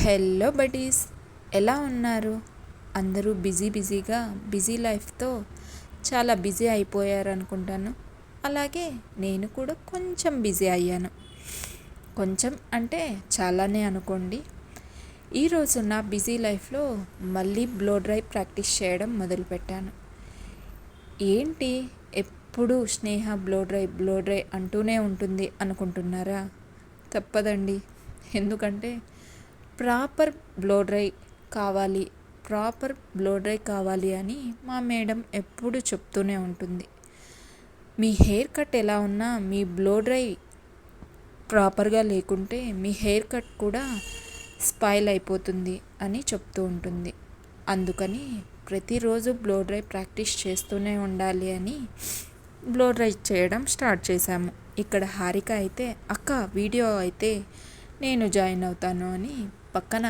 Hello buddies, ఎలా ఉన్నారు? అందరూ బిజీగా బిజీ లైఫ్తో చాలా బిజీ అయిపోయారు అనుకుంటాను. అలాగే నేను కూడా కొంచెం బిజీ అయ్యాను. కొంచెం అంటే చాలానే అనుకోండి. ఈరోజు నా బిజీ లైఫ్లో మళ్ళీ బ్లో డ్రై ప్రాక్టీస్ చేయడం మొదలుపెట్టాను. ఏంటి ఎప్పుడు స్నేహ బ్లో డ్రై అంటూనే ఉంటుంది అనుకుంటున్నారా? తప్పదండి. ఎందుకంటే ప్రాపర్ బ్లో డ్రై కావాలి అని మా మేడం ఎప్పుడు చెప్తూనే ఉంటుంది. మీ హెయిర్ కట్ ఎలా ఉన్నా మీ బ్లో డ్రై ప్రాపర్గా లేకుంటే మీ హెయిర్ కట్ కూడా స్పాయిల్ అయిపోతుంది అని చెప్తూ ఉంటుంది. అందుకని ప్రతిరోజు బ్లో డ్రై ప్రాక్టీస్ చేస్తూనే ఉండాలి అని బ్లో డ్రై చేయడం స్టార్ట్ చేశాము. ఇక్కడ హారిక అయితే అక్క వీడియో అయితే నేను జాయిన్ అవుతాను అని పక్కన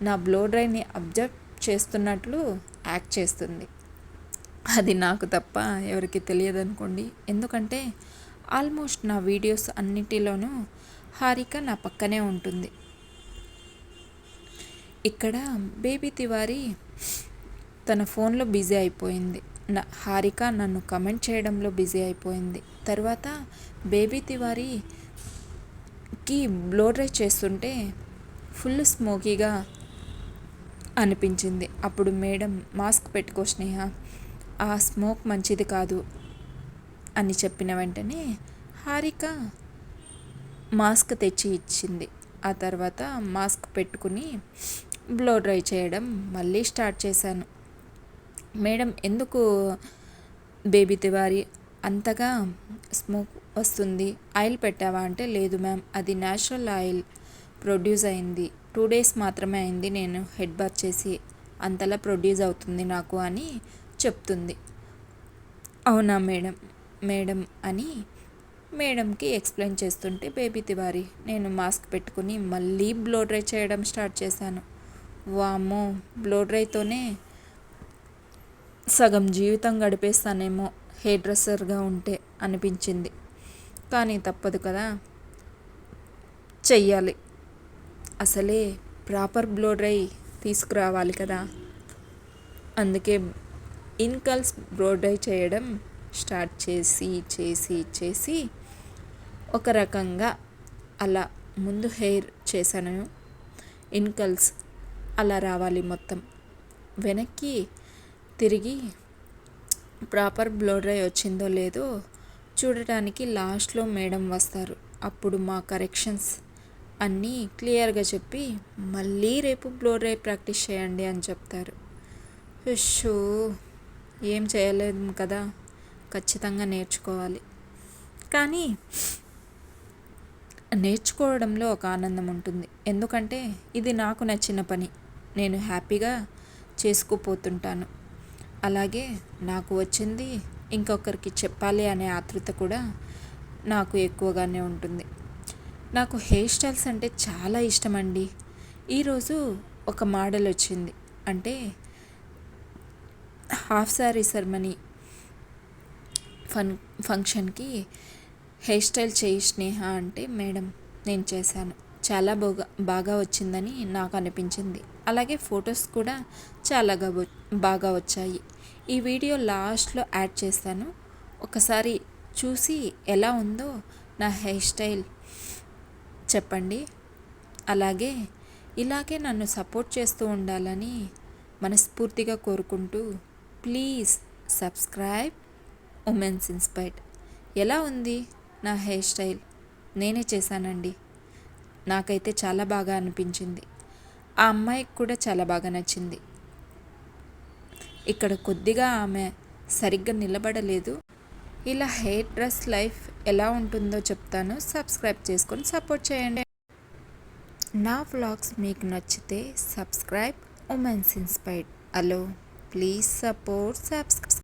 నా బ్లో డ్రైని అబ్జర్వ్ చేస్తున్నట్లు యాక్ట్ చేస్తుంది. అది నాకు తప్ప ఎవరికి తెలియదు అనుకోండి. ఎందుకంటే ఆల్మోస్ట్ నా వీడియోస్ అన్నిటిలోనూ హారిక నా పక్కనే ఉంటుంది. ఇక్కడ బేబీ తివారీ తన ఫోన్లో బిజీ అయిపోయింది. హారిక నన్ను కమెంట్ చేయడంలో బిజీ అయిపోయింది. తర్వాత బేబీ తివారీకి బ్లో డ్రై చేస్తుంటే ఫుల్ స్మోకీగా అనిపించింది. అప్పుడు మేడం మాస్క్ పెట్టుకో స్నేహ, ఆ స్మోక్ మంచిది కాదు అని చెప్పిన వెంటనే హారిక మాస్క్ తెచ్చి ఇచ్చింది. ఆ తర్వాత మాస్క్ పెట్టుకుని బ్లో డ్రై చేయడం మళ్ళీ స్టార్ట్ చేశాను. మేడం ఎందుకు బేబీ తివారీ అంతగా స్మోక్ వస్తుంది, ఆయిల్ పెట్టావా అంటే లేదు మ్యామ్, అది న్యాచురల్ ఆయిల్ ప్రొడ్యూస్ అయింది, 2 days మాత్రమే అయింది నేను హెడ్ బాత్ చేసి, అంతలా ప్రొడ్యూస్ అవుతుంది నాకు అని చెప్తుంది. అవునా మేడం అని మేడంకి ఎక్స్ప్లెయిన్ చేస్తుంటే బేబీ తివారీ నేను మాస్క్ పెట్టుకుని మళ్ళీ బ్లో డ్రై చేయడం స్టార్ట్ చేశాను. వామ్మో, బ్లో డ్రైతోనే సగం జీవితం గడిపేస్తానేమో హెయిర్ డ్రెస్సర్గా ఉంటే అనిపించింది. కానీ తప్పదు కదా, చెయ్యాలి. అసలే ప్రాపర్ బ్లో డ్రై తీసుకురావాలి కదా. అందుకే ఇన్కల్స్ బ్లో డ్రై చేయడం స్టార్ట్ చేసి ఒక రకంగా అలా ముందు హెయిర్ చేశాను. ఇన్కల్స్ అలా రావాలి మొత్తం. వెనక్కి తిరిగి ప్రాపర్ బ్లో డ్రై వచ్చిందో లేదో చూడటానికి లాస్ట్లో మేడం వస్తారు. అప్పుడు మా కరెక్షన్స్ అన్నీ క్లియర్గా చెప్పి మళ్ళీ రేపు బ్లో డ్రై ప్రాక్టీస్ చేయండి అని చెప్తారు. షో ఏం చేయలేదు కదా, ఖచ్చితంగా నేర్చుకోవాలి. కానీ నేర్చుకోవడంలో ఒక ఆనందం ఉంటుంది. ఎందుకంటే ఇది నాకు నచ్చిన పని, నేను హ్యాపీగా చేసుకుపోతుంటాను. అలాగే నాకు వచ్చింది ఇంకొకరికి చెప్పాలి అనే ఆతృత కూడా నాకు ఎక్కువగానే ఉంటుంది. నాకు హెయిర్ స్టైల్స్ అంటే చాలా ఇష్టం అండి. ఈరోజు ఒక మోడల్ వచ్చింది, అంటే హాఫ్ శారీ సెరమనీ ఫంక్షన్కి హెయిర్ స్టైల్ చేయి స్నేహ అంటే మేడం నేను చేశాను, చాలా బాగా వచ్చిందని నాకు అనిపించింది. అలాగే ఫొటోస్ కూడా చాలా బాగా వచ్చాయి. ఈ వీడియో లాస్ట్లో యాడ్ చేస్తాను, ఒకసారి చూసి ఎలా ఉందో నా హెయిర్ స్టైల్ చెప్పండి. ఇలాగే నన్ను సపోర్ట్ చేస్తూ ఉండాలని మనస్ఫూర్తిగా కోరుకుంటూ ప్లీజ్ సబ్స్క్రైబ్ ఉమెన్స్ ఇన్స్పైర్డ్. ఎలా ఉంది నా హెయిర్ స్టైల్? నేనే చేశానండి, నాకైతే చాలా బాగా అనిపించింది. ఆ అమ్మాయికి కూడా చాలా బాగా నచ్చింది. ఇక్కడ కొద్దిగా ఆమె సరిగ్గా నిలబడలేదు. ఇలా హెయిర్ డ్రెస్ లైఫ్ ఎలా ఉంటుందో చెప్తాను, సబ్స్క్రైబ్ చేసుకొని సపోర్ట్ చేయండి. నా వ్లాగ్స్ మీకు నచ్చితే subscribe women's inspired. Hello, please support subscribe.